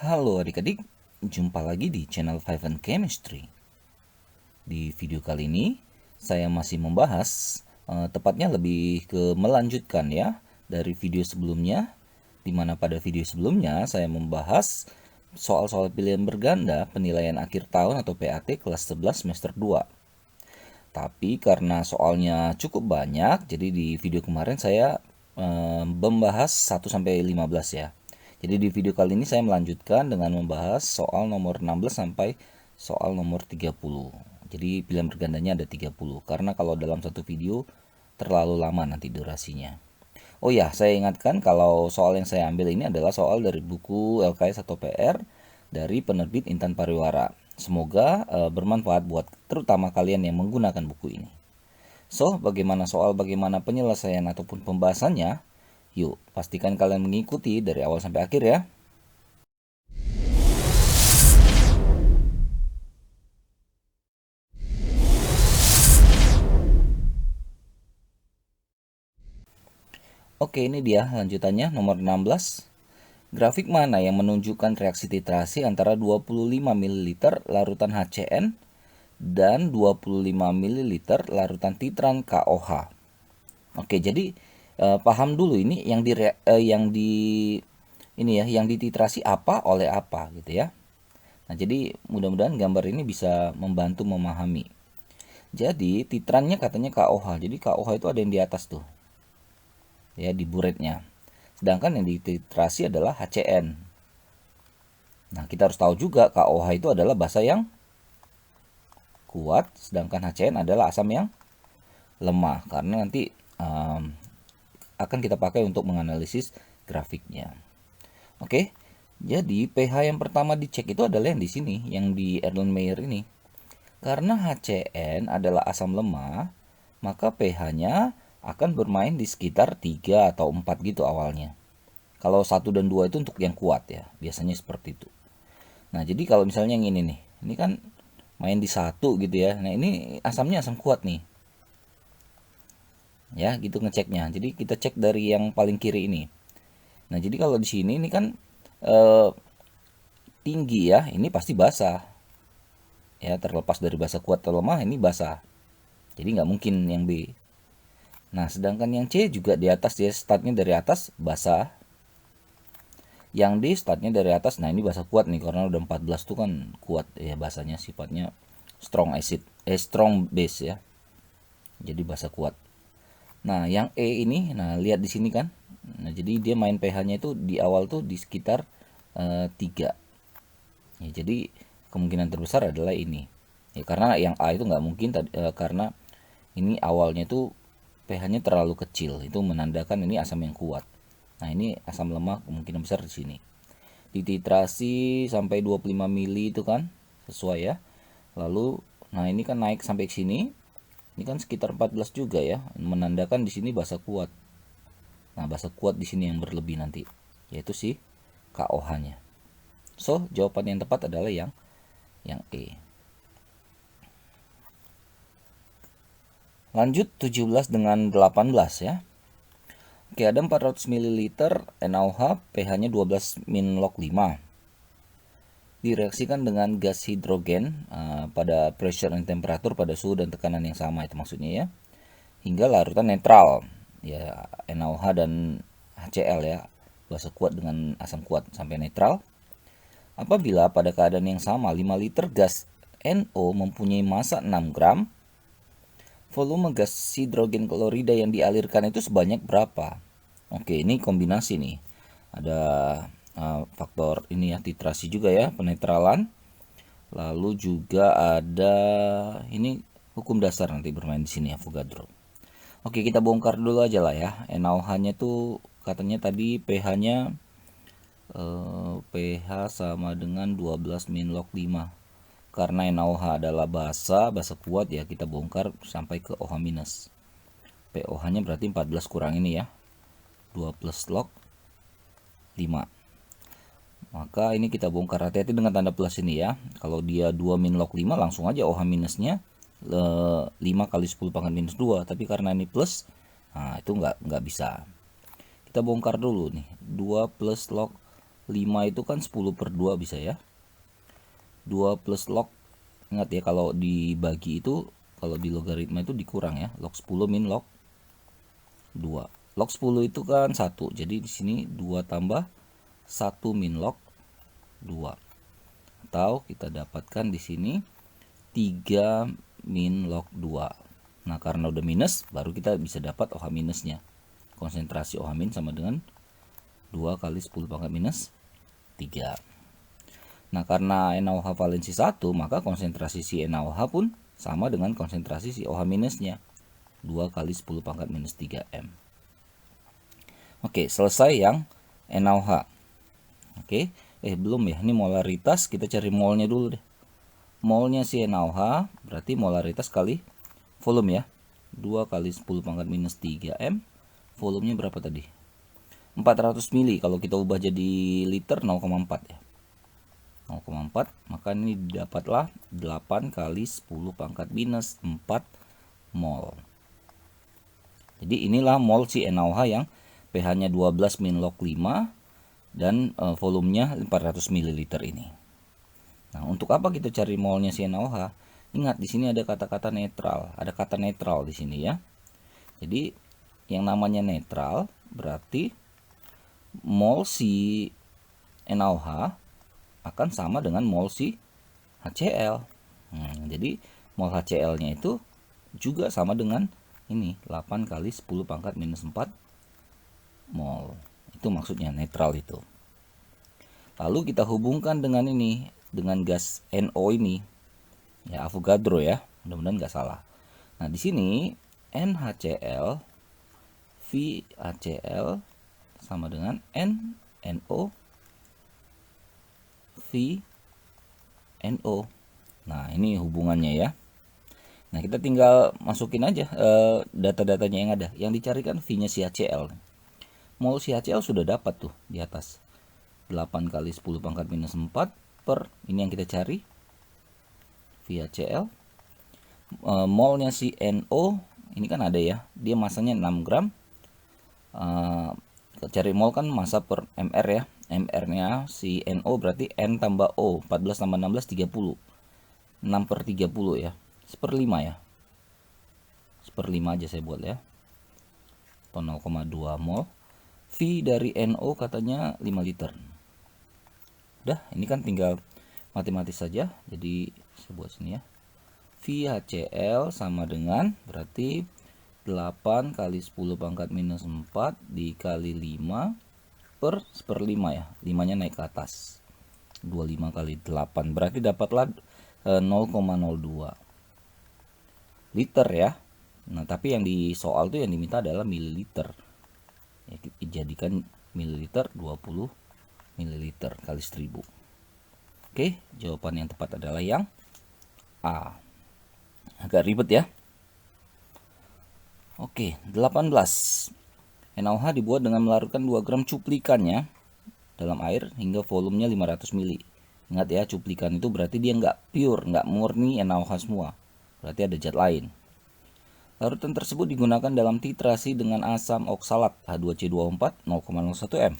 Halo adik-adik, jumpa lagi di channel Five and Chemistry. Di video kali ini, saya masih membahas, tepatnya lebih ke melanjutkan ya, dari video sebelumnya, di mana pada video sebelumnya saya membahas soal-soal pilihan berganda penilaian akhir tahun atau PAT kelas 11 semester 2. Tapi karena soalnya cukup banyak, jadi di video kemarin saya membahas 1 sampai 15 ya. Jadi di video kali ini saya melanjutkan dengan membahas soal nomor 16 sampai soal nomor 30. Jadi pilihan bergandanya ada 30 karena kalau dalam satu video terlalu lama nanti durasinya. Oh ya, saya ingatkan kalau soal yang saya ambil ini adalah soal dari buku LKS atau PR dari penerbit Intan Pariwara. Semoga bermanfaat buat terutama kalian yang menggunakan buku ini. So, bagaimana penyelesaian ataupun pembahasannya? Yuk, pastikan kalian mengikuti dari awal sampai akhir ya. Oke, ini dia lanjutannya nomor 16. Grafik mana yang menunjukkan reaksi titrasi antara 25 ml larutan HCN dan 25 ml larutan titran KOH. Oke, jadi paham dulu ini yang dititrasi apa oleh apa gitu ya. Nah, jadi mudah-mudahan gambar ini bisa membantu memahami. Jadi titrannya katanya KOH. Jadi KOH itu ada yang di atas tuh. Ya, di buretnya. Sedangkan yang dititrasi adalah HCN. Nah, kita harus tahu juga KOH itu adalah basa yang kuat, sedangkan HCN adalah asam yang lemah. Karena nanti akan kita pakai untuk menganalisis grafiknya. Oke, jadi pH yang pertama dicek itu adalah yang di sini, yang di Erlenmeyer ini. Karena HCN adalah asam lemah, maka pH-nya akan bermain di sekitar 3 atau 4 gitu awalnya. Kalau 1 dan 2 itu untuk yang kuat ya, biasanya seperti itu. Nah, jadi kalau misalnya yang ini nih, ini kan main di 1 gitu ya. Nah, ini asamnya asam kuat nih. Ya, gitu ngeceknya. Jadi kita cek dari yang paling kiri ini. Nah, jadi kalau di sini ini kan tinggi ya, ini pasti basah. Ya, terlepas dari basah kuat atau lemah, ini basah. Jadi nggak mungkin yang B. Nah, sedangkan yang C juga di atas, dia startnya dari atas basah. Yang D startnya dari atas, nah ini basah kuat nih karena udah 14 tuh kan kuat ya, basahnya sifatnya strong base ya. Jadi basah kuat. Nah, yang E ini, nah lihat di sini kan. Nah, jadi dia main pH-nya itu di awal tuh di sekitar 3. Ya, jadi kemungkinan terbesar adalah ini. Ya, karena yang A itu nggak mungkin karena ini awalnya tuh pH-nya terlalu kecil, itu menandakan ini asam yang kuat. Nah, ini asam lemah kemungkinan besar di sini. Dititrasi sampai 25 mili itu kan sesuai ya. Lalu nah ini kan naik sampai ke sini. Ini kan sekitar 14 juga ya, menandakan di sini basah kuat. Nah, basah kuat di sini yang berlebih nanti, yaitu si KOH-nya. So, jawaban yang tepat adalah yang E. Lanjut 17 dengan 18 ya. Oke, ada 400 ml NaOH, pH-nya 12 min log 5. Direaksikan dengan gas hidrogen pada pressure dan temperatur pada suhu dan tekanan yang sama, itu maksudnya ya. Hingga larutan netral, ya NaOH dan HCl ya, basa kuat dengan asam kuat sampai netral. Apabila pada keadaan yang sama 5 liter gas NO mempunyai massa 6 gram, volume gas hidrogen klorida yang dialirkan itu sebanyak berapa? Oke, ini kombinasi nih. Ada faktor ini ya, titrasi juga ya, penetralan. Lalu juga ada ini hukum dasar nanti bermain di sini, Avogadro. Oke, kita bongkar dulu aja lah ya. NaOH-nya tuh katanya tadi pH-nya pH sama dengan 12 min log 5. Karena NaOH adalah basa kuat ya, kita bongkar sampai ke OH minus. POH-nya berarti 14 kurang ini ya, 2 plus log 5. Maka ini kita bongkar, hati-hati dengan tanda plus ini ya. Kalau dia 2 min log 5 langsung aja OH minusnya 5 kali 10 pangkat minus 2. Tapi karena ini plus, nah itu nggak bisa. Kita bongkar dulu nih, 2 plus log 5 itu kan 10/2 bisa ya. 2 plus log, ingat ya kalau dibagi itu, kalau di logaritma itu dikurang ya. Log 10 min log 2. Log 10 itu kan 1. Jadi di sini 2 tambah 1 min log 2. Atau kita dapatkan di sini 3 min log 2. Nah, karena udah minus, baru kita bisa dapat OH minusnya. Konsentrasi OH min sama dengan 2 kali 10 pangkat minus 3. Nah, karena NaOH valensi 1, maka konsentrasi si NaOH pun sama dengan konsentrasi si OH minusnya. 2 kali 10 pangkat minus 3M. Oke, selesai yang NaOH. Oke, belum ya. Ini molaritas, kita cari molnya dulu deh. Molnya si NaOH berarti molaritas kali volume ya. 2 kali 10 pangkat minus 3M. Volumenya berapa tadi? 400 mili. Kalau kita ubah jadi liter 0,4 ya. 0,4, maka ini dapatlah 8 kali 10 pangkat minus 4 mol. Jadi inilah mol si NaOH yang pH-nya 12 min log 5 dan volumenya 400 ml ini. Nah, untuk apa kita cari molnya si NaOH? Ingat di sini ada kata-kata netral, ada kata netral di sini ya. Jadi yang namanya netral berarti mol si NaOH akan sama dengan mol si HCl. Jadi mol HCl-nya itu juga sama dengan ini 8 kali 10 pangkat minus 4 mol. Itu maksudnya netral itu. Lalu kita hubungkan dengan ini, dengan gas NO ini. Ya, Avogadro ya. Mudah-mudahan nggak salah. Nah, di sini NaHCl VaCl sama dengan NO VNO. Nah, ini hubungannya ya. Nah, kita tinggal masukin aja data-datanya yang ada. Yang dicarikan V-nya si HCl. Mol si HCl sudah dapat tuh di atas. 8 kali 10 pangkat minus 4 per, ini yang kita cari. VaCl. Molnya si NO, ini kan ada ya. Dia masanya 6 gram. Cari mol kan massa per mr ya. MR-nya si NO berarti N tambah O, 14 tambah 16, 30. 6 per 30 ya. 1/5 ya. 1/5 aja saya buat ya. Atau 0,2 mol. V dari NO katanya 5 liter. Udah, ini kan tinggal matematis saja. Jadi saya buat sini ya. VaCl sama dengan berarti 8 kali 10 pangkat minus 4 dikali 5 per 1/5 ya. 5-nya naik ke atas. 25 kali 8. Berarti dapatlah 0,02 liter ya. Nah, tapi yang di soal tuh yang diminta adalah mililiter. Ya, dijadikan mililiter 20 mililiter kali 1000. Oke, jawaban yang tepat adalah yang A. Agak ribet ya. Oke, 18. NaOH dibuat dengan melarutkan 2 gram cuplikannya dalam air hingga volumenya 500 ml. Ingat ya, cuplikan itu berarti dia nggak pure, nggak murni NaOH semua. Berarti ada zat lain. Larutan tersebut digunakan dalam titrasi dengan asam oksalat H2C2O4 0,01 m.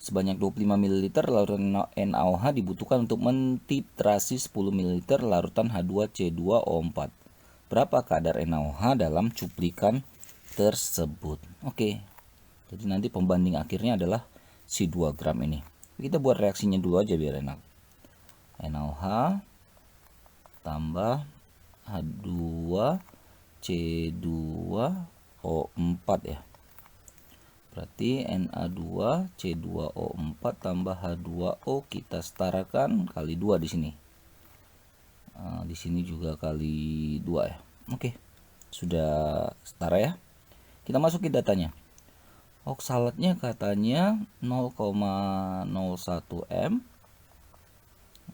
Sebanyak 25 ml larutan NaOH dibutuhkan untuk mentitrasi 10 ml larutan H2C2O4. Berapa kadar NaOH dalam cuplikan tersebut? Oke. Jadi nanti pembanding akhirnya adalah si 2 gram ini. Kita buat reaksinya dulu aja biar enak. NaOH tambah H2C2O4 ya. Berarti Na2C2O4 tambah H2O kita setarakan kali 2 di sini. Di sini juga kali 2 ya. Oke. Sudah setara ya. Kita masukin datanya. Oksalatnya katanya 0,01 m.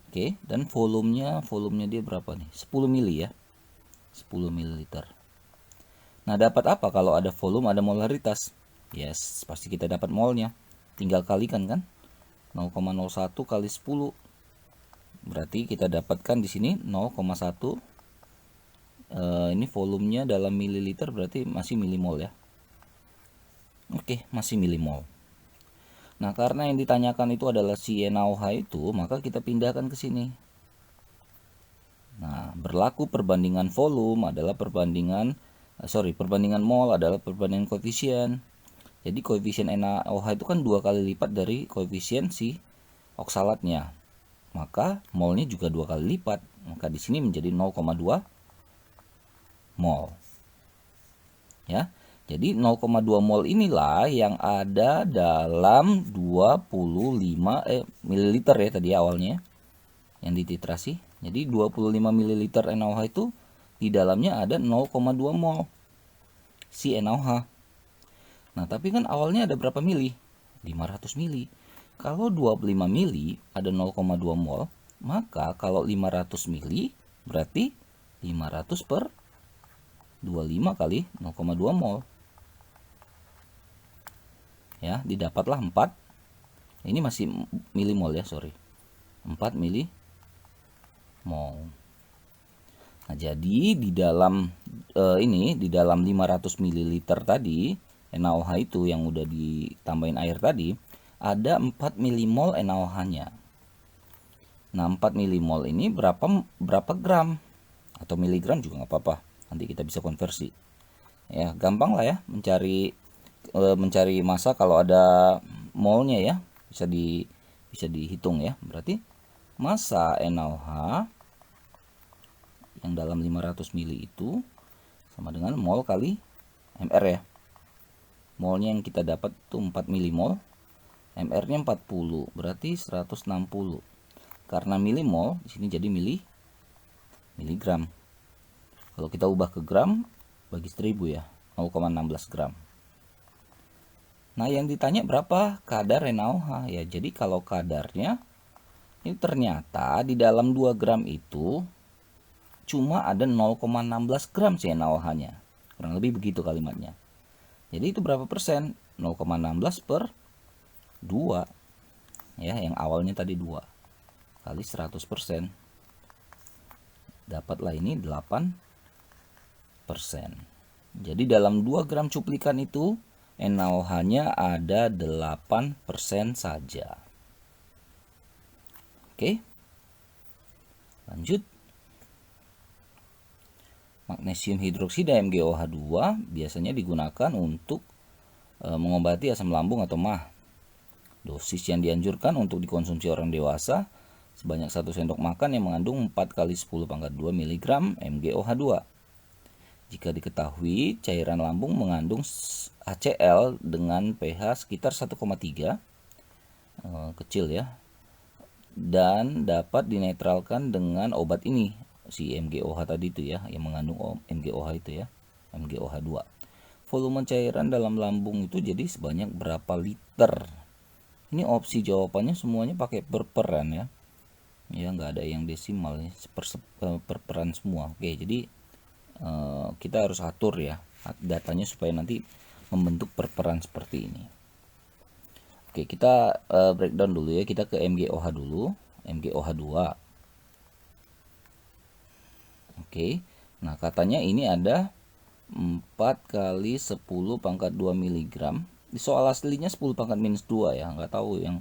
Oke, dan volumenya dia berapa nih? 10 mili ya. 10 ml. Nah, dapat apa kalau ada volume ada molaritas? Yes, pasti kita dapat molnya. Tinggal kalikan kan? 0,01 kali 10. Berarti kita dapatkan di sini 0,1. Ini volumenya dalam mililiter berarti masih milimol ya. Oke, masih milimol. Nah, karena yang ditanyakan itu adalah si NaOH itu, maka kita pindahkan ke sini. Nah, berlaku perbandingan volume adalah perbandingan mol adalah perbandingan koefisien. Jadi koefisien NaOH itu kan 2 kali lipat dari koefisien si oksalatnya. Maka molnya juga 2 kali lipat. Maka di sini menjadi 0,2 mol. Ya. Jadi 0,2 mol inilah yang ada dalam 25 ml ya tadi awalnya yang dititrasi. Jadi 25 ml NaOH itu di dalamnya ada 0,2 mol si NaOH. Nah, tapi kan awalnya ada berapa mili? 500 mili. Kalau 25 mili ada 0,2 mol, maka kalau 500 mili berarti 500 per 25 kali 0,2 mol. Ya, didapatlah 4. Ini masih milimol ya, sorry. 4 milimol. Nah, jadi di dalam di dalam 500 ml tadi NaOH itu yang udah ditambahin air tadi ada 4 milimol NaOH-nya. Nah, 4 milimol ini berapa gram atau miligram juga nggak apa-apa. Nanti kita bisa konversi. Ya, gampang lah ya mencari massa kalau ada molnya ya. Bisa dihitung ya. Berarti massa NaOH yang dalam 500 mili itu sama dengan mol kali mr ya. Molnya yang kita dapat itu 4 milimol, mr-nya 40, berarti 160. Karena milimol di sini jadi miligram. Kalau kita ubah ke gram bagi 1000 ya, 0,16 gram. Nah, yang ditanya berapa kadar NaOH ya. Jadi kalau kadarnya ini ternyata di dalam 2 gram itu cuma ada 0,16 gram NaOH-nya. Kurang lebih begitu kalimatnya. Jadi itu berapa persen? 0,16 per 2. Ya, yang awalnya tadi 2 kali 100%. Dapatlah ini 8%. Jadi dalam 2 gram cuplikan itu NaOH-nya ada 8% saja. Oke. Lanjut. Magnesium hidroksida MgOH2 biasanya digunakan untuk mengobati asam lambung atau MAH. Dosis yang dianjurkan untuk dikonsumsi orang dewasa sebanyak 1 sendok makan yang mengandung 4 kali 10 pangkat 2 mg MgOH2. Jika diketahui cairan lambung mengandung HCl dengan pH sekitar 1,3, kecil ya, dan dapat dinetralkan dengan obat ini, si MgOH tadi itu ya, yang mengandung MgOH itu ya, MgOH2. Volume cairan dalam lambung itu jadi sebanyak berapa liter? Ini opsi jawabannya semuanya pakai perperan ya. Ya, nggak ada yang desimal ya, perperan semua. Oke, jadi kita harus atur ya datanya supaya nanti membentuk perperan seperti ini. Oke, kita breakdown dulu ya. Kita ke MgOH dulu, MgOH2. Oke, nah katanya ini ada 4 kali 10 pangkat 2 mg. Di soal aslinya 10 pangkat minus 2 ya, nggak tahu yang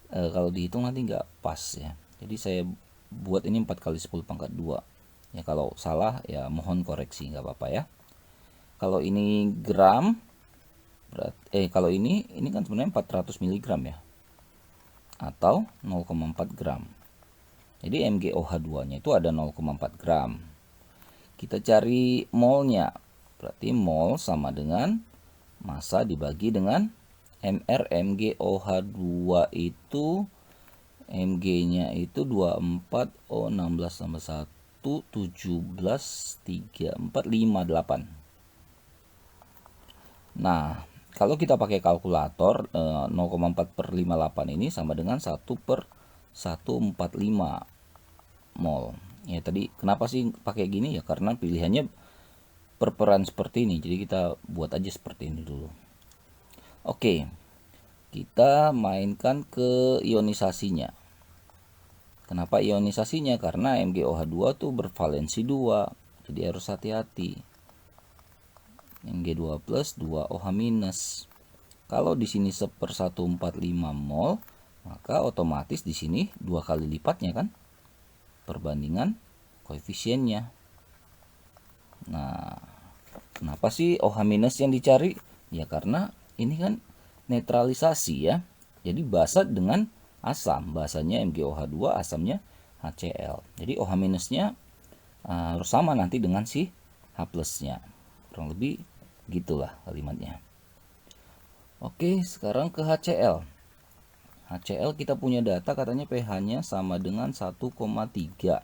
kalau dihitung nanti nggak pas ya. Jadi saya buat ini 4 kali 10 pangkat 2 ya. Kalau salah ya mohon koreksi, nggak apa-apa ya. Kalau ini gram kalau ini kan sebenarnya 400 mg ya, atau 0,4 gram. Jadi MgOH2 nya itu ada 0,4 gram. Kita cari molnya, berarti mol sama dengan massa dibagi dengan mr. MgOH2 itu Mg nya itu 24 O16 tambah 1 17 3 4 5 8. Nah, kalau kita pakai kalkulator 0,4 per 58 ini sama dengan 1 per 145 mol. Ya tadi kenapa sih pakai gini ya, karena pilihannya perperan seperti ini. Jadi kita buat aja seperti ini dulu. Oke. Kita mainkan ke ionisasinya. Kenapa ionisasinya? Karena MgOH2 tuh bervalensi 2. Jadi harus hati-hati. Mg2 plus 2OH minus. Kalau di sini 1/145 mol, maka otomatis di sini 2 kali lipatnya kan, perbandingan koefisiennya. Nah, kenapa sih OH minus yang dicari? Ya karena ini kan netralisasi ya. Jadi basa dengan asam, basanya MgOH2, asamnya HCl. Jadi OH minusnya harus sama nanti dengan si H plusnya. Kurang lebih gitulah kalimatnya. Oke, sekarang ke HCl. HCl kita punya data katanya pH-nya sama dengan 1,3.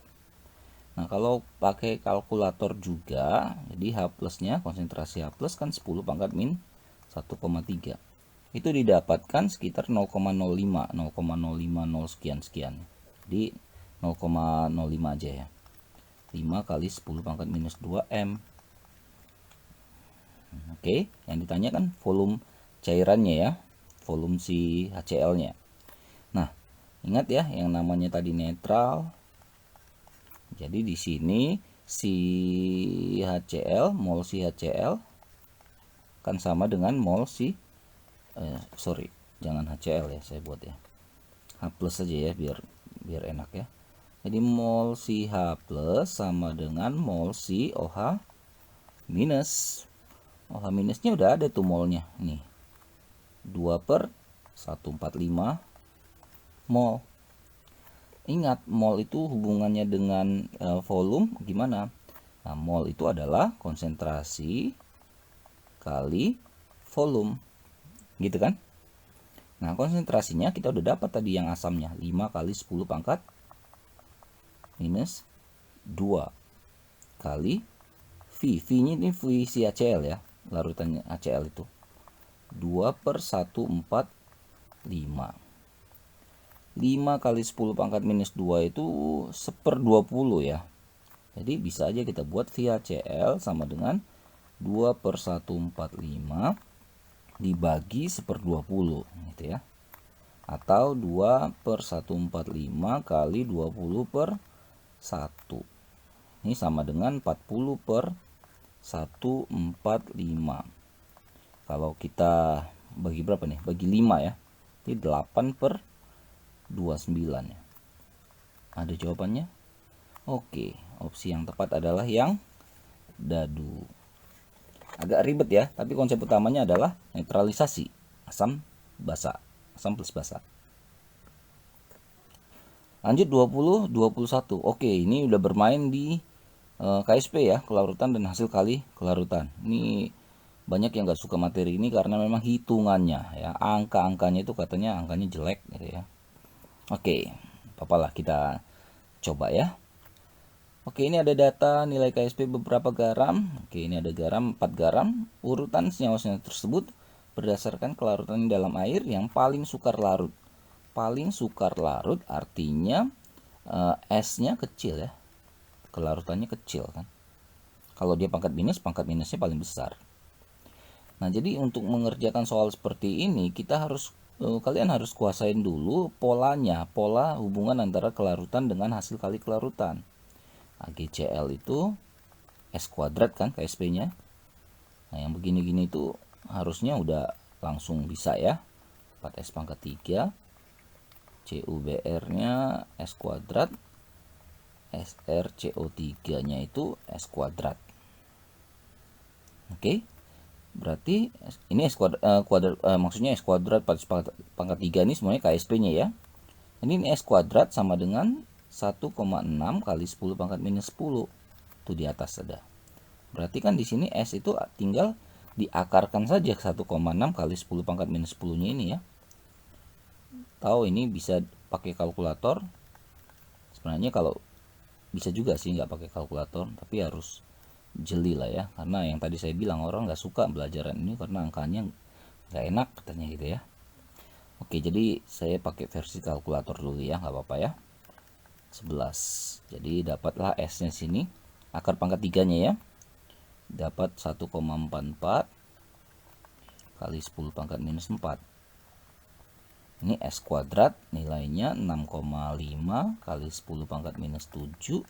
Nah, kalau pakai kalkulator juga, jadi H plusnya, konsentrasi H plus kan 10 pangkat min 1,3. Itu didapatkan sekitar 0,05, 0,050 sekian-sekian. Jadi 0,05 aja ya. 5 kali 10 pangkat minus 2 M. Oke, yang ditanya kan volume cairannya ya, volume si HCl-nya. Nah, ingat ya, yang namanya tadi netral. Jadi di sini si HCl, mol si HCl kan sama dengan mol si jangan HCl ya, saya buat ya. H plus saja ya biar enak ya. Jadi mol si H plus sama dengan mol si OH minus. OH minusnya udah ada tuh molnya nih. 2/145 mol. Ingat, mol itu hubungannya dengan volume gimana? Nah, mol itu adalah konsentrasi kali volume. Gitu kan? Nah, konsentrasinya kita udah dapat tadi yang asamnya. 5 kali 10 pangkat minus 2 kali V. V-nya ini V si HCl ya. Larutannya HCl itu. 2/145. 5 kali 10 pangkat minus 2 itu 1/20 ya. Jadi bisa aja kita buat VHCl sama dengan 2/145 dibagi 1/20 gitu ya. Atau 2/145 kali 20/1. Ini sama dengan 40/145. Kalau kita bagi berapa nih? Bagi 5 ya. Jadi 8/29 ya. Ada jawabannya? Oke, opsi yang tepat adalah yang dadu. Agak ribet ya, tapi konsep utamanya adalah netralisasi asam basa, asam plus basa. Lanjut 20-21. Oke, ini udah bermain di KSP ya, kelarutan dan hasil kali kelarutan. Ini banyak yang gak suka materi ini karena memang hitungannya ya, angka-angkanya itu katanya angkanya jelek gitu ya. Oke, apalah kita coba ya. Oke, ini ada data nilai KSP beberapa garam. Oke, ini ada garam 4 garam. Urutan senyawa-senyawa tersebut berdasarkan kelarutan dalam air yang paling sukar larut. Paling sukar larut artinya S-nya kecil ya. Kelarutannya kecil kan. Kalau dia pangkat minusnya paling besar. Nah, jadi untuk mengerjakan soal seperti ini kita harus kalian harus kuasain dulu polanya, pola hubungan antara kelarutan dengan hasil kali kelarutan. AgCl itu S kuadrat kan KSP-nya. Nah, yang begini-gini itu harusnya udah langsung bisa ya. 4S pangkat 3. CuBr-nya S kuadrat. SrCO3-nya itu S kuadrat. Oke. Berarti ini S kuadrat, maksudnya S kuadrat pangkat 3 ini semuanya KSP-nya ya. Ini S kuadrat sama dengan 1,6 kali 10 pangkat minus 10. Itu di atas ada. Berarti kan di sini S itu tinggal diakarkan saja 1,6 kali 10 pangkat minus 10-nya ini ya. Tahu ini bisa pakai kalkulator. Sebenarnya kalau bisa juga sih nggak pakai kalkulator, tapi harus jeli lah ya, karena yang tadi saya bilang orang nggak suka belajaran ini karena angkanya nggak enak katanya gitu ya. Oke, jadi saya pakai versi kalkulator dulu ya, nggak apa-apa ya. 11. Jadi dapatlah S-nya sini, akar pangkat 3-nya ya. Dapat 1,44 kali 10 pangkat minus 4. Ini S kuadrat nilainya 6,5 kali 10 pangkat minus 7.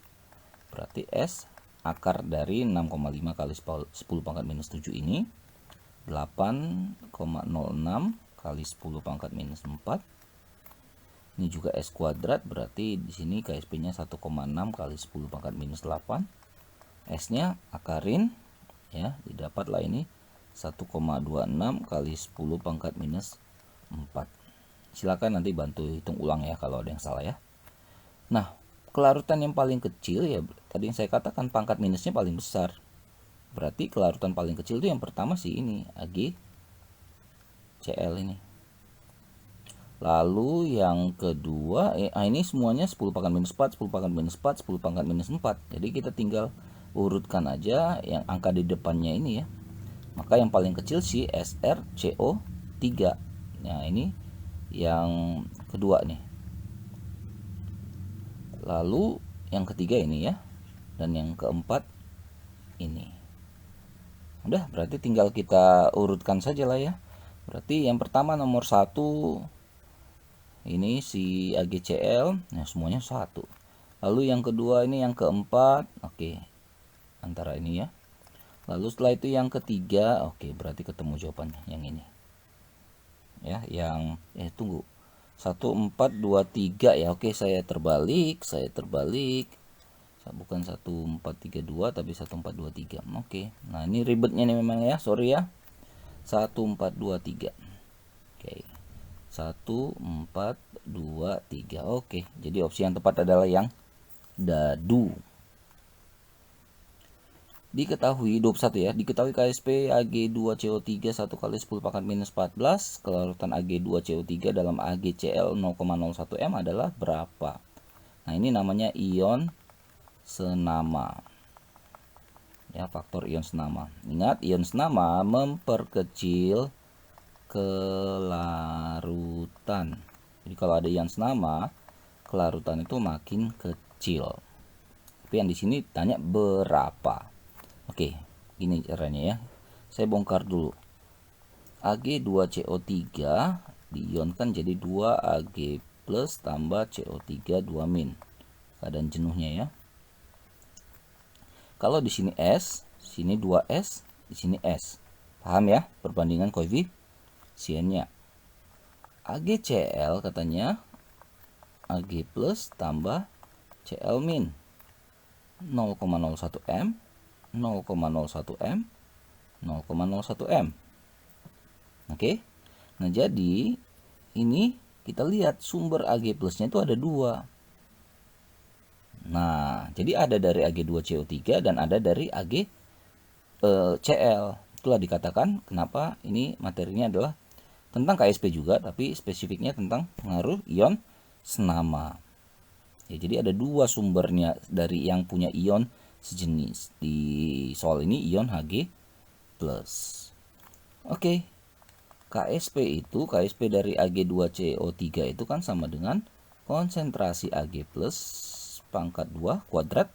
Berarti S akar dari 6,5 kali 10 pangkat minus 7 ini 8,06 kali 10 pangkat minus 4. Ini juga S kuadrat, berarti di sini KSP-nya 1,6 kali 10 pangkat minus 8. S-nya akarin, ya, didapatlah ini 1,26 kali 10 pangkat minus 4. Silakan nanti bantu hitung ulang ya kalau ada yang salah ya. Nah, kelarutan yang paling kecil ya, tadi yang saya katakan pangkat minusnya paling besar. Berarti kelarutan paling kecil itu yang pertama sih ini, AgCl ini. Lalu yang kedua, ini semuanya 10 pangkat minus 4, 10 pangkat minus 4, 10 pangkat minus 4. Jadi kita tinggal urutkan aja yang angka di depannya ini ya. Maka yang paling kecil si SrCO3. Nah, ini yang kedua nih. Lalu yang ketiga ini ya. Dan yang keempat ini. Udah, berarti tinggal kita urutkan saja lah ya. Berarti yang pertama nomor 1 ini si AgCl, nah semuanya 1. Lalu yang kedua ini yang keempat, oke. Antara ini ya. Lalu setelah itu yang ketiga, oke, berarti ketemu jawabannya yang ini. Ya, yang tunggu. 1 4 2 3 ya. Oke, saya terbalik. Bukan 1 4 3 2 tapi 1 4 2 3. Oke. Nah, ini ribetnya nih memang ya, sorry ya. 1 4 2 3. Oke. 1 4 2 3. Oke. Jadi opsi yang tepat adalah yang dadu. Diketahui 21 ya, diketahui KSP Ag2CO3 1 kali 10 pangkat minus 14, kelarutan Ag2CO3 dalam AgCl 0,01 m adalah berapa? Nah, ini namanya ion senama. Ya, faktor ion senama. Ingat, ion senama memperkecil kelarutan. Jadi kalau ada ion senama, kelarutan itu makin kecil. Tapi yang di sini tanya berapa? Oke, ini caranya ya. Saya bongkar dulu. Ag2CO3 diionkan jadi 2Ag plus tambah CO3 2-. Keadaan jenuhnya ya. Kalau di sini S, sini 2S, di sini S. Paham ya perbandingan koefisiennya. AgCl katanya Ag plus tambah Cl min 0,01 m, 0,01 m, 0,01 m. Oke. Nah, jadi ini kita lihat sumber Ag plusnya itu ada 2. Nah, jadi ada dari Ag2CO3 dan ada dari AgCl. Itulah dikatakan kenapa ini materinya adalah tentang KSP juga, tapi spesifiknya tentang pengaruh ion senama. Ya, jadi ada 2 sumbernya dari yang punya ion sejenis. Di soal ini ion Hg+. Oke. KSP dari Ag2CO3 itu kan sama dengan konsentrasi Ag+ pangkat 2 kuadrat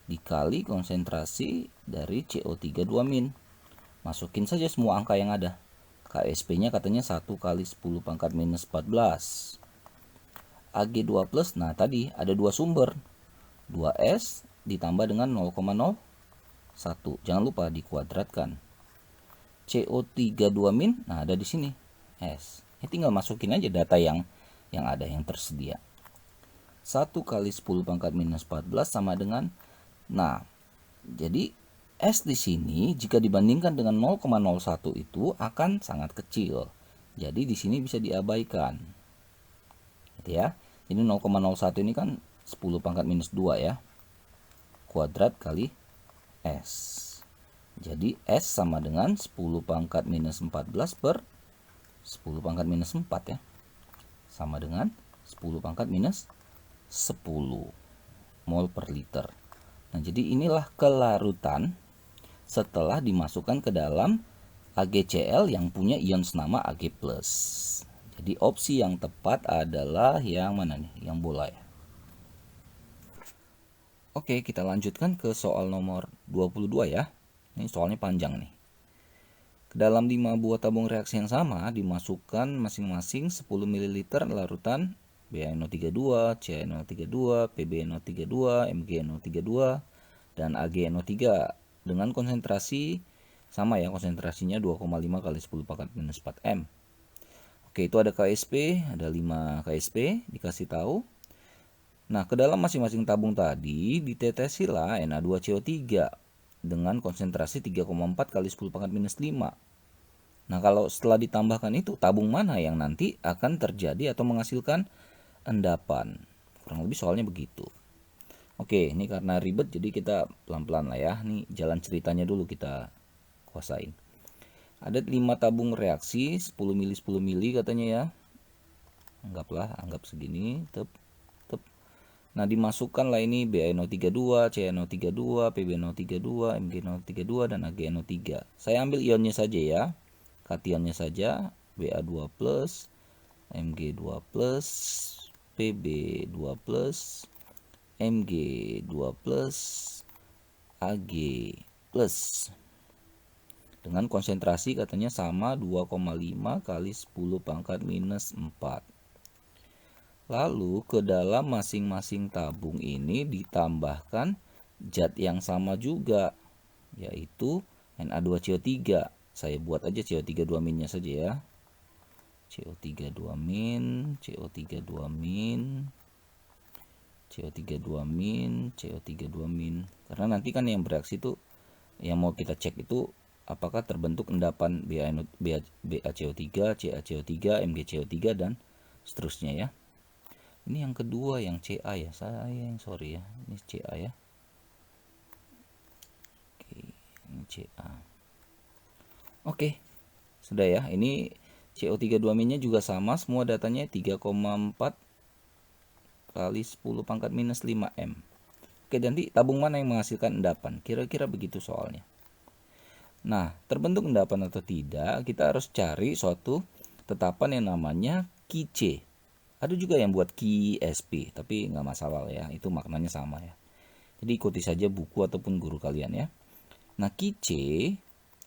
dikali konsentrasi dari CO3 2-. Masukin saja semua angka yang ada. KSP-nya katanya 1 kali 10 pangkat minus 14. Ag2+, nah tadi ada 2 sumber. 2S ditambah dengan 0,01. Jangan lupa dikuadratkan. CO3 2-, nah ada di sini S. Tinggal masukin aja data yang ada, yang tersedia. 1 kali 10 pangkat minus 14 sama dengan, nah, jadi S di sini jika dibandingkan dengan 0,01 itu akan sangat kecil. Jadi di sini bisa diabaikan. Gitu ya. Jadi 0,01 ini kan 10 pangkat minus 2 ya. Kuadrat kali S. Jadi S sama dengan 10 pangkat minus 14 per 10 pangkat minus 4 ya. Sama dengan 10 pangkat minus 10 mol per liter. Nah, jadi inilah kelarutan setelah dimasukkan ke dalam AgCl yang punya ion senama Ag+. Jadi opsi yang tepat adalah yang mana nih? Yang bola ya. Oke, kita lanjutkan ke soal nomor 22 ya. Ini soalnya panjang nih. Ke dalam 5 buah tabung reaksi yang sama dimasukkan masing-masing 10 ml larutan BaNO32, CaNO32, PbNO32, MgNO32, dan AgNO3 dengan konsentrasi Sama ya, konsentrasinya 2,5 kali 10 pangkat minus 4 M. Oke, itu ada KSP, ada 5 KSP dikasih tahu. Nah, ke dalam masing-masing tabung tadi ditetesilah Na2CO3 dengan konsentrasi 3,4 kali 10 pangkat minus 5. Nah, kalau setelah ditambahkan itu, tabung mana yang nanti akan terjadi atau menghasilkan endapan? Kurang lebih soalnya begitu. Oke, ini karena ribet jadi kita pelan-pelan lah ya. Ini jalan ceritanya dulu kita kuasain. Ada 5 tabung reaksi 10 mili 10 mili katanya ya. Anggap segini, tep. Nah, dimasukkanlah ini BaNO32, CaNO32, PbNO32, MgNO32 dan AgNO3. Saya ambil ionnya saja ya. Kationnya saja, Ba2+, Mg2+, Pb2+, Mg2+, Ag+. Dengan konsentrasi katanya sama 2,5 kali 10 pangkat minus 4. Lalu ke dalam masing-masing tabung ini ditambahkan zat yang sama juga, yaitu Na2CO3. Saya buat aja CO3 2-minnya saja ya. CO3 2-min, CO3 2-min, CO3 2-min, CO3 2-min. Karena nanti kan yang bereaksi itu, yang mau kita cek itu apakah terbentuk endapan BaCO3, CaCO3, MgCO3 dan seterusnya ya. Ini yang kedua yang Ca ya, saya yang sorry ya, ini Ca ya. Oke, ini Ca. Oke, sudah ya. Ini CO3 2-minnya juga sama, semua datanya 3,4 kali 10 pangkat minus 5 M. Oke, nanti tabung mana yang menghasilkan endapan? Kira-kira begitu soalnya. Nah, terbentuk endapan atau tidak, kita harus cari suatu tetapan yang namanya Ki-C. Ada juga yang buat KSP, tapi nggak masalah ya, itu maknanya sama ya. Jadi ikuti saja buku ataupun guru kalian ya. Nah, Ki-C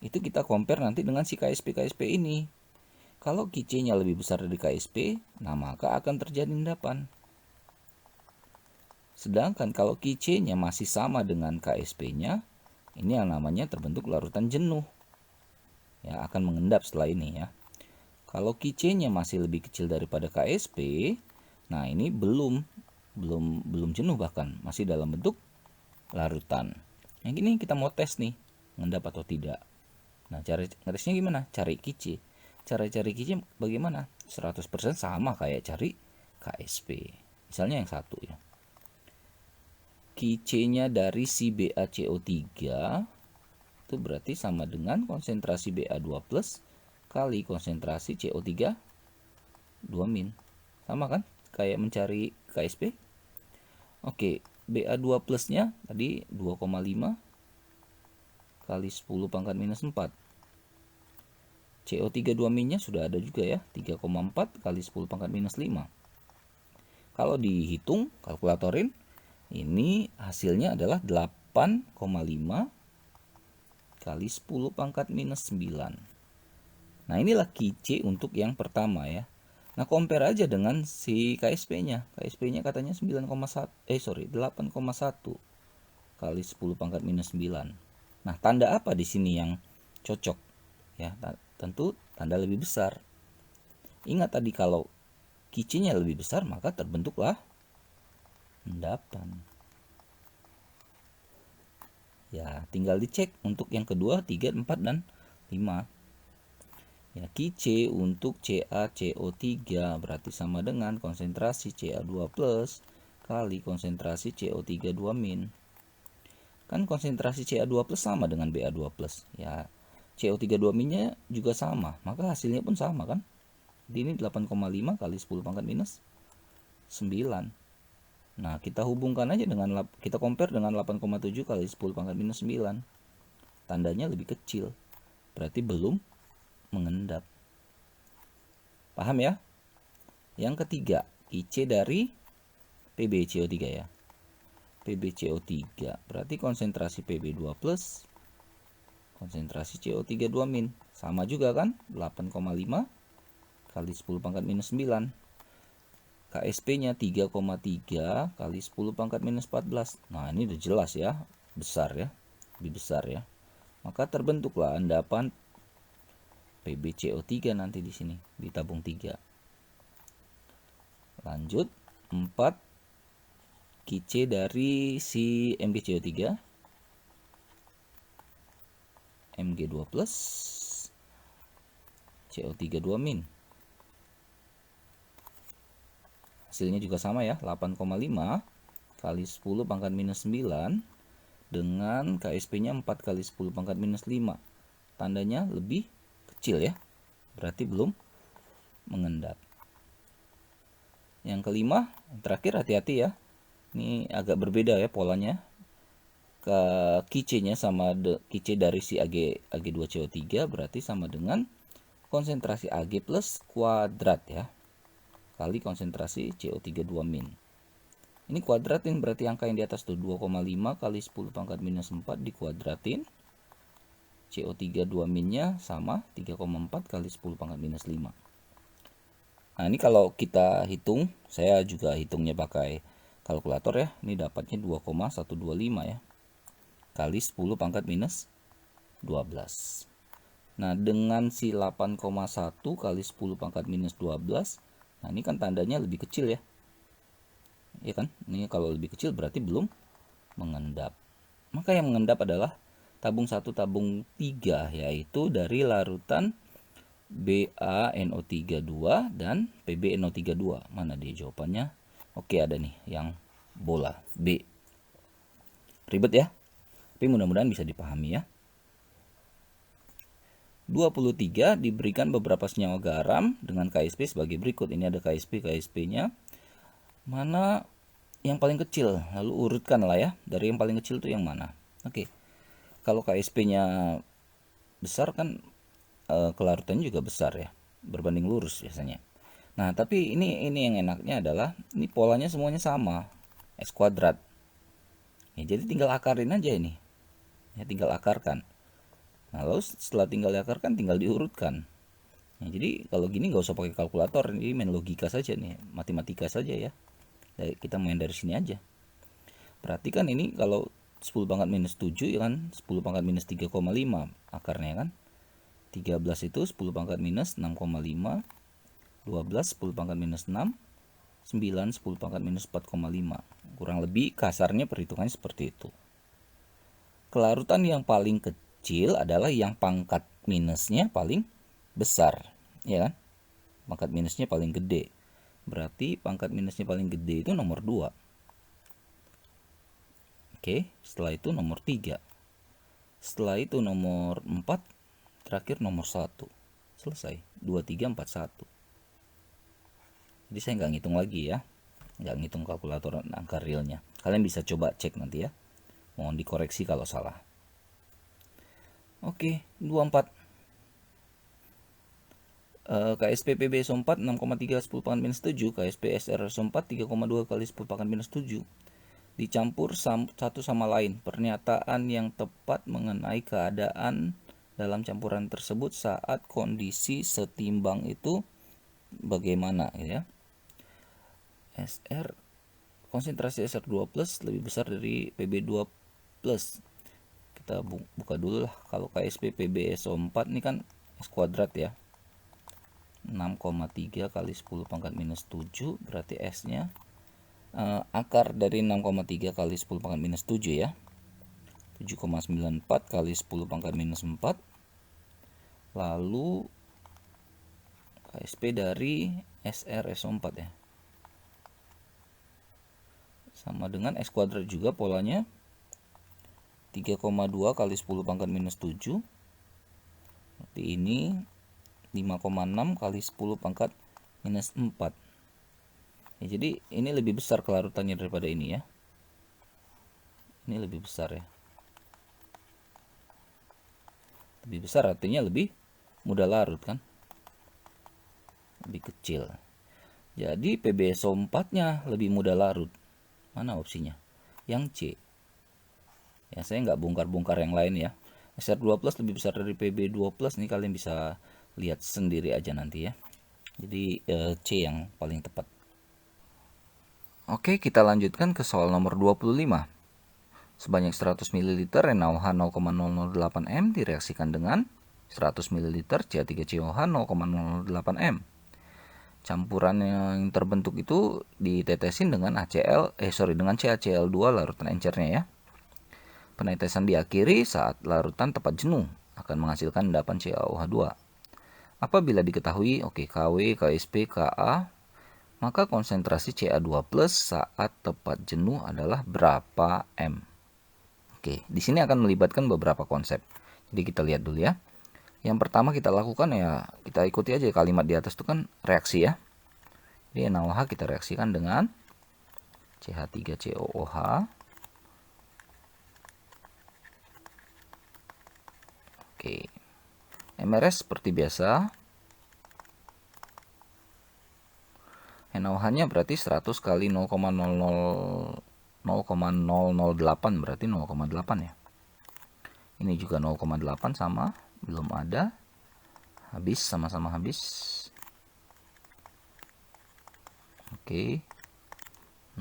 itu kita compare nanti dengan si KSP ini. Kalau Ki-C-nya lebih besar dari KSP, nah maka akan terjadi endapan. Sedangkan kalau Ki-C-nya masih sama dengan KSP-nya, ini yang namanya terbentuk larutan jenuh. Ya, akan mengendap setelah ini ya. Kalau Ki-C-nya masih lebih kecil daripada KSP, nah ini belum jenuh, bahkan masih dalam bentuk larutan. Yang ini kita mau tes nih, mengendap atau tidak. Nah, cara ngetesnya gimana? Cari Ki-C. Cara cari Ki-C bagaimana? 100% sama kayak cari KSP. Misalnya yang satu ya. Ki-C-nya dari si BaCO3 itu berarti sama dengan konsentrasi Ba2+ kali konsentrasi CO3 2-min. Sama kan? Kayak mencari KSP. Oke, Ba2 plusnya tadi 2,5 kali 10 pangkat minus 4. CO3 2-minnya sudah ada juga ya, 3,4 kali 10 pangkat minus 5. Kalau dihitung, kalkulatorin, ini hasilnya adalah 8,5 kali 10 pangkat minus 9. Nah, inilah Ki-C untuk yang pertama ya. Nah, compare aja dengan si KSP-nya. KSP-nya katanya 8,1 kali 10 pangkat minus 9. Nah, tanda apa di sini yang cocok? Ya, tentu tanda lebih besar. Ingat tadi kalau Ki-C-nya lebih besar, maka terbentuklah endapan. Ya, tinggal dicek untuk yang kedua, 3, 4, dan 5. Ya, Ki-C untuk CaCO3 berarti sama dengan konsentrasi Ca2+ kali konsentrasi CO3 2-min. Kan konsentrasi Ca2+ sama dengan Ba2+. Ya, CO3 2-minnya juga sama, maka hasilnya pun sama kan? Jadi ini 8,5 kali 10 pangkat minus 9. Nah, kita hubungkan aja dengan, kita compare dengan 8,7 kali 10 pangkat minus 9. Tandanya lebih kecil. Berarti belum mengendap. Paham ya? Yang ketiga, Ki-C dari PbCO3 ya. PbCO3 berarti konsentrasi Pb2+, konsentrasi CO3 2-min. Sama juga kan? 8,5 kali 10 pangkat minus 9. KSP-nya 3,3 kali 10 pangkat minus 14. Nah, ini udah jelas ya, besar ya, lebih besar ya. Maka terbentuklah endapan PbCO3 nanti di sini di tabung 3. Lanjut 4 Qc dari si MgCO3 Mg2 plus CO3 2 min. Hasilnya juga sama ya, 8,5 kali 10 pangkat minus 9 dengan KSP-nya 4 kali 10 pangkat minus 5. Tandanya lebih kecil ya, berarti belum mengendap. Yang kelima, terakhir hati-hati ya, ini agak berbeda ya polanya. Qc-nya sama Qc dari si Ag2CO3 berarti sama dengan konsentrasi Ag plus kuadrat ya, kali konsentrasi CO3 2 min. Ini kuadratin berarti angka yang di atas tuh 2,5 kali 10 pangkat minus 4 dikuadratin. CO3 2 minnya sama 3,4 kali 10 pangkat minus 5. Nah ini kalau kita hitung, saya juga hitungnya pakai kalkulator ya. Ini dapatnya 2,125 ya, kali 10 pangkat minus 12. Nah dengan si 8,1 kali 10 pangkat minus 12, nah ini kan tandanya lebih kecil ya. Ya kan, ini kalau lebih kecil berarti belum mengendap. Maka yang mengendap adalah tabung 1, tabung 3, yaitu dari larutan BaNO32 dan PbNO32. Mana dia jawabannya? Oke, ada nih yang bola B. Ribet ya, tapi mudah-mudahan bisa dipahami ya. 23 diberikan beberapa senyawa garam dengan KSP sebagai berikut. Ini ada KSP-nya. Mana yang paling kecil? Lalu urutkan lah ya, dari yang paling kecil itu yang mana. Oke, kalau KSP-nya besar kan kelarutannya juga besar ya, berbanding lurus biasanya. Nah tapi ini yang enaknya adalah ini polanya semuanya sama, X kuadrat ya, jadi tinggal akarin aja ini ya, tinggal akarkan. Nah lalu setelah tinggal diakarkan tinggal diurutkan ya, jadi kalau gini nggak usah pakai kalkulator, ini main logika saja nih, matematika saja ya. Kita main dari sini aja. Perhatikan ini kalau 10 pangkat minus 7 ya kan, 10 pangkat minus 3,5 akarnya kan. 13 itu 10 pangkat minus 6,5, 12 10 pangkat minus 6, 9 10 pangkat minus 4,5. Kurang lebih kasarnya perhitungannya seperti itu. Kelarutan yang paling kecil adalah yang pangkat minusnya paling besar, ya kan? Pangkat minusnya paling gede. Berarti pangkat minusnya paling gede itu nomor 2. Oke, setelah itu nomor 3. Setelah itu nomor 4. Terakhir nomor 1. Selesai. 2, 3, 4, 1. Jadi saya nggak ngitung lagi ya. Nggak ngitung kalkulator angka realnya. Kalian bisa coba cek nanti ya. Mohon dikoreksi kalau salah. Oke, 24. KSP PbSO4 6,3 10 pangkat minus 7. KSP SrSO4 3,2 kali 10 pangkat minus 7. Dicampur satu sama lain. Pernyataan yang tepat mengenai keadaan dalam campuran tersebut saat kondisi setimbang itu bagaimana ya. Konsentrasi SR2 plus lebih besar dari Pb2 plus. Kita buka dulu lah. Kalau KSP PbSO4 ini kan S kuadrat ya, 6,3 kali 10 pangkat minus 7, berarti S nya akar dari 6,3 kali 10 pangkat minus 7 ya, 7,94 kali 10 pangkat minus 4. Lalu KSP dari SrSO4 ya, sama dengan X kuadrat juga polanya, 3,2 kali 10 pangkat minus 7. Berarti ini 5,6 kali 10 pangkat minus 4 ya, jadi ini lebih besar kelarutannya daripada ini ya. Ini lebih besar ya, lebih besar artinya lebih mudah larut kan, lebih kecil. Jadi PbSO4 nya lebih mudah larut. Mana opsinya? Yang C ya. Saya nggak bongkar-bongkar yang lain ya. SR2 plus lebih besar dari Pb2 plus, nih kalian bisa lihat sendiri aja nanti ya. Jadi C yang paling tepat. Oke, kita lanjutkan ke soal nomor 25. sebanyak 100 ml NaOH 0,008 m direaksikan dengan 100 ml CH3COH 0,008 m. Campuran yang terbentuk itu ditetesin dengan dengan CaCl2 larutan encernya ya. Penetesan diakhiri saat larutan tepat jenuh akan menghasilkan endapan CaOH2. Apabila diketahui KW, KSP, Ka, maka konsentrasi Ca2+ saat tepat jenuh adalah berapa m. Di sini akan melibatkan beberapa konsep. Jadi kita lihat dulu ya. Yang pertama kita lakukan ya, kita ikuti aja kalimat di atas itu kan reaksi ya. Jadi NaOH kita reaksikan dengan CH3COOH. MRS seperti biasa. NaOH-nya berarti 100 kali 0,008 berarti 0,8 ya. Ini juga 0,8 sama, belum ada. Habis, sama-sama habis. 0,8.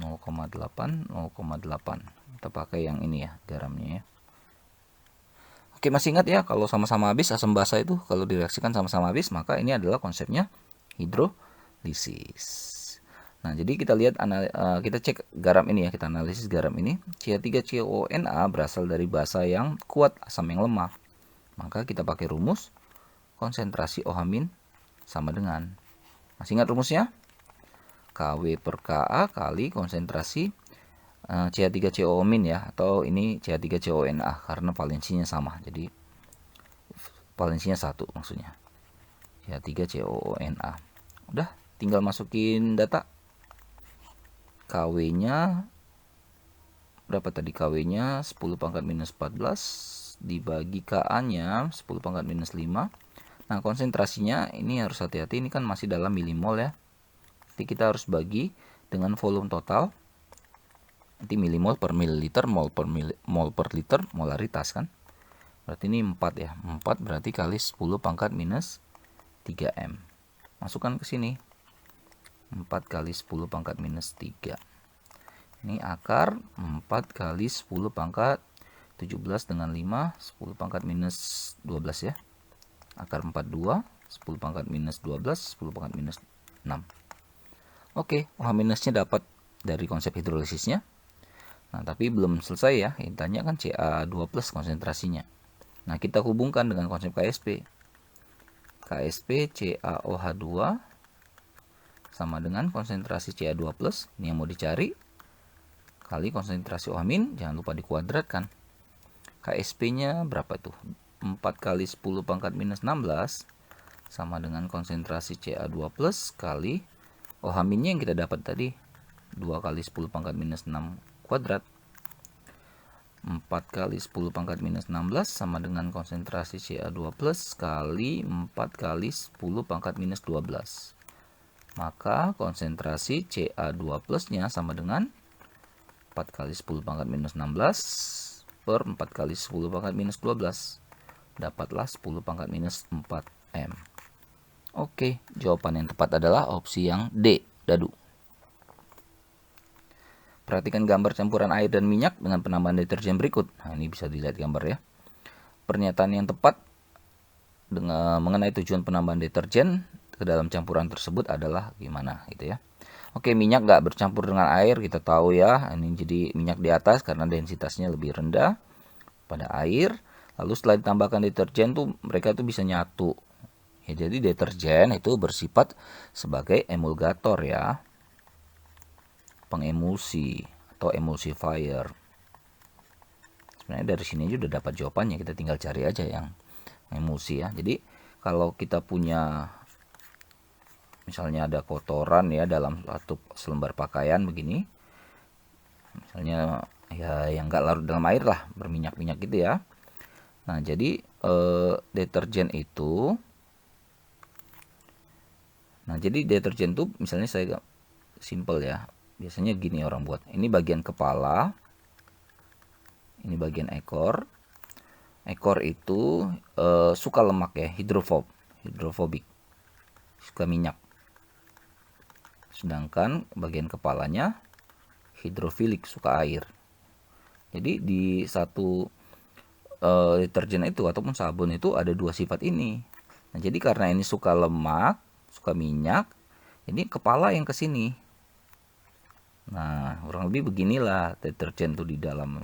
Kita pakai yang ini ya, garamnya ya. Masih ingat ya, kalau sama-sama habis asam basa itu kalau direaksikan sama-sama habis, maka ini adalah konsepnya hidrolisis. Nah, jadi kita lihat kita cek garam ini ya, kita analisis garam ini. CH3CONA berasal dari basa yang kuat, asam yang lemah. Maka kita pakai rumus konsentrasi OH- sama dengan, masih ingat rumusnya? KW per Ka kali konsentrasi CH3COO- ya, atau ini CH3CONA karena valensinya sama. Jadi valensinya 1 maksudnya. CH3COONA. Udah, tinggal masukin data. KW-nya berapa tadi? KW-nya 10 pangkat minus 14 dibagi Ka-nya 10 pangkat minus 5. Nah, konsentrasinya ini harus hati-hati, ini kan masih dalam milimol ya. Jadi kita harus bagi dengan volume total. Nanti milimol per mililiter, mol per liter, molaritas kan. Berarti ini 4 ya. 4 berarti kali 10 pangkat minus 3 M. Masukkan ke sini. 4 kali 10 pangkat minus 3. Ini akar 4 kali 10 pangkat 17 dengan 5, 10 pangkat minus 12 ya. Akar 42, 10 pangkat minus 12, 10 pangkat minus 6. OH minusnya dapat dari konsep hidrolisisnya. Nah, tapi belum selesai ya. Intinya kan Ca2+ konsentrasinya. Nah, kita hubungkan dengan konsep KSP. KSP CaOH2 sama dengan konsentrasi Ca2+, ini yang mau dicari, kali konsentrasi OH-, jangan lupa dikuadratkan. KSP-nya berapa tuh? 4 kali 10 pangkat minus 16 sama dengan konsentrasi Ca2+ kali OH-nya yang kita dapat tadi, 2 kali 10 pangkat minus 6 kuadrat. 4 kali 10 pangkat minus 16 sama dengan konsentrasi Ca2+ kali 4 kali 10 pangkat minus 12. Maka konsentrasi Ca2+-nya sama dengan 4 kali 10 pangkat minus 16 per 4 kali 10 pangkat minus 12. Dapatlah 10 pangkat minus 4 M. Jawaban yang tepat adalah opsi yang D, dadu. Perhatikan gambar campuran air dan minyak dengan penambahan deterjen berikut. Nah, ini bisa dilihat gambar ya. Pernyataan yang tepat mengenai tujuan penambahan deterjen ke dalam campuran tersebut adalah gimana gitu ya. Minyak nggak bercampur dengan air, kita tahu ya. Ini jadi minyak di atas karena densitasnya lebih rendah pada air. Lalu setelah ditambahkan deterjen tuh mereka tuh bisa nyatu. Ya, jadi deterjen itu bersifat sebagai emulgator ya. Pengemulsi atau emulsifier. Sebenarnya dari sini aja udah dapat jawabannya, kita tinggal cari aja yang emulsi ya. Jadi kalau kita punya misalnya ada kotoran ya dalam satu selembar pakaian begini, misalnya ya yang enggak larut dalam air lah, berminyak-minyak gitu ya. Nah, jadi deterjen itu tuh misalnya saya simple ya, biasanya gini orang buat. Ini bagian kepala, ini bagian ekor. Ekor itu suka lemak ya, hidrofobik, suka minyak. Sedangkan bagian kepalanya hidrofilik, suka air. Jadi di satu deterjen itu ataupun sabun itu ada dua sifat ini. Nah, jadi karena ini suka lemak, suka minyak, ini kepala yang ke sini. Nah, kurang lebih beginilah deterjen tuh di dalam.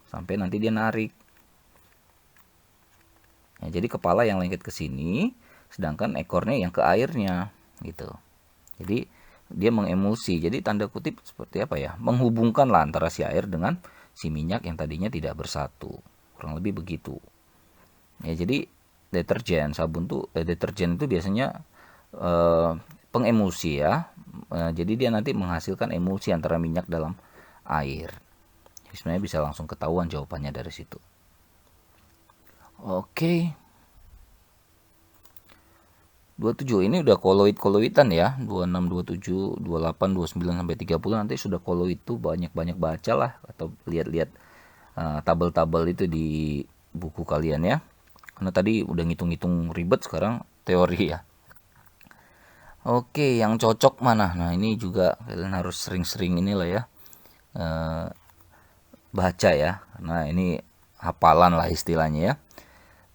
Sampai nanti dia narik. Nah, jadi kepala yang lengket ke sini, sedangkan ekornya yang ke airnya gitu. Jadi dia mengemulsi. Jadi tanda kutip seperti apa ya? Menghubungkan lah antara si air dengan si minyak yang tadinya tidak bersatu. Kurang lebih begitu. Ya, jadi deterjen, sabun tuh deterjen itu biasanya pengemulsi ya. Jadi dia nanti menghasilkan emulsi antara minyak dalam air. Jadi sebenarnya bisa langsung ketahuan jawabannya dari situ. Oke. 27 ini udah koloid-koloidan ya. 26, 27, 28, 29 sampai 30 nanti sudah koloid itu banyak-banyak baca lah atau lihat-lihat tabel-tabel itu di buku kalian ya. Karena tadi udah ngitung-ngitung ribet, sekarang teori ya. Oke, yang cocok mana? Nah, ini juga kalian harus sering-sering inilah ya. Baca ya. Nah, ini hafalan lah istilahnya ya.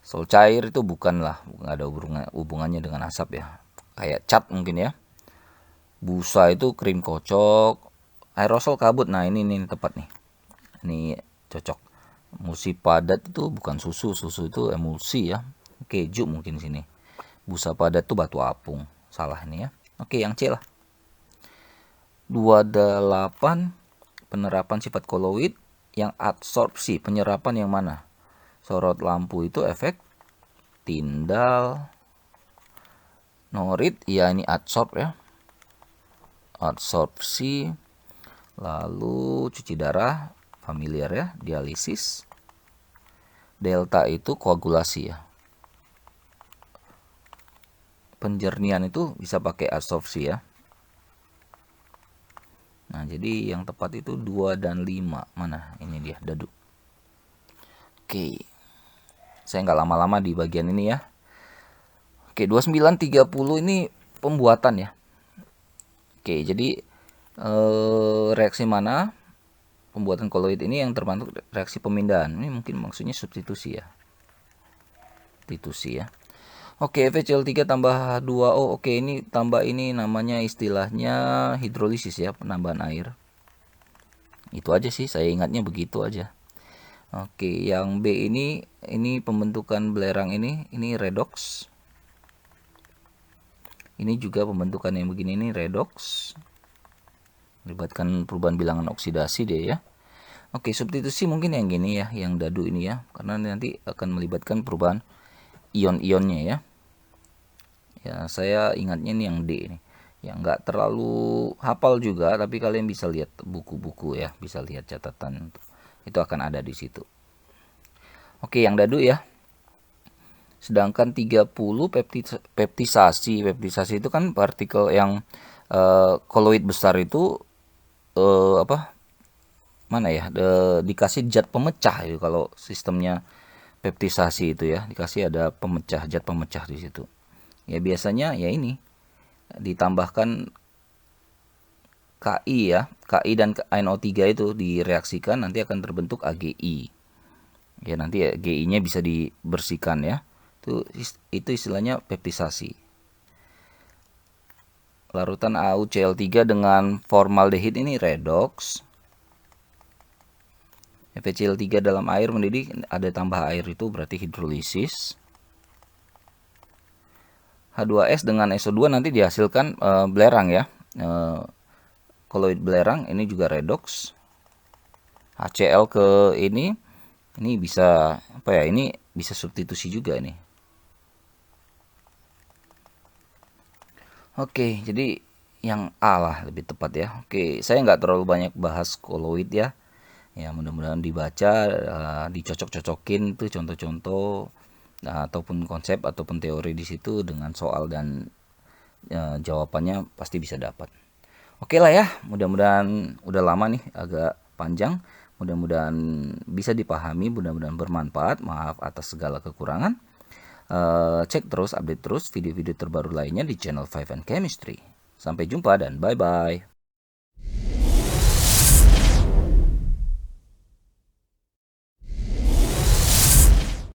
Sol cair itu bukanlah, nggak ada hubungannya dengan asap ya. Kayak cat mungkin ya. Busa itu krim kocok. Aerosol kabut. Nah, ini tepat nih. Ini cocok. Emulsi padat itu bukan susu, susu itu emulsi ya. Keju mungkin sini. Busa padat itu batu apung. Salah ini ya. Oke, yang C lah. 28 penerapan sifat koloid, yang absorpsi penyerapan yang mana? Sorot lampu itu efek tindal. Norit ya ini adsorb ya. Absorpsi. Lalu cuci darah familiar ya, dialisis. Delta itu koagulasi ya. Penjernihan itu bisa pakai absorpsi ya. Nah, jadi yang tepat itu 2 dan 5. Mana? Ini dia, dadu. Oke. Saya nggak lama-lama di bagian ini ya. Oke, 29, 30 ini pembuatan ya. Oke, jadi reaksi mana pembuatan koloid ini yang terbentuk reaksi pemindahan? Ini mungkin maksudnya substitusi ya. Substitusi ya. Oke, FeCl3 tambah 2O. Oke, ini tambah ini namanya istilahnya hidrolisis ya, penambahan air. Itu aja sih, saya ingatnya begitu aja. Oke, yang B ini pembentukan belerang ini redox. Ini juga pembentukan yang begini ini redox. Melibatkan perubahan bilangan oksidasi deh ya. Oke, substitusi mungkin yang gini ya, yang dadu ini ya, karena nanti akan melibatkan perubahan ion-ionnya ya. Ya, saya ingatnya ini yang D ini. Yang nggak terlalu hafal juga, tapi kalian bisa lihat buku-buku ya, bisa lihat catatan. Itu akan ada di situ. Oke, yang dadu ya. Sedangkan 30 peptisasi. Peptisasi itu kan partikel yang koloid besar itu apa? Mana ya? Dikasih zat pemecah itu kalau sistemnya peptisasi itu ya, dikasih ada pemecah, zat pemecah di situ. Ya biasanya ya ini ditambahkan Ki ya, Ki dan NO3 itu direaksikan nanti akan terbentuk AgI. Ya nanti ya, Gi-nya bisa dibersihkan ya. Itu istilahnya peptisasi. Larutan AuCl3 dengan formaldehid ini redox. FeCl3 dalam air mendidih ada tambah air itu berarti hidrolisis. H2S dengan SO2 nanti dihasilkan belerang ya. Koloid belerang ini juga redox. HCl ke ini bisa apa ya? Ini bisa substitusi juga nih. Oke, jadi yang A lah lebih tepat ya. Oke, saya nggak terlalu banyak bahas koloid ya. Ya mudah-mudahan dibaca, dicocok-cocokin tuh contoh-contoh ataupun konsep ataupun teori di situ dengan soal dan jawabannya pasti bisa dapat. Oke lah ya, mudah-mudahan udah lama nih agak panjang. Mudah-mudahan bisa dipahami, mudah-mudahan bermanfaat. Maaf atas segala kekurangan. Cek terus, update terus video-video terbaru lainnya di channel 5 and Chemistry. Sampai jumpa dan bye-bye.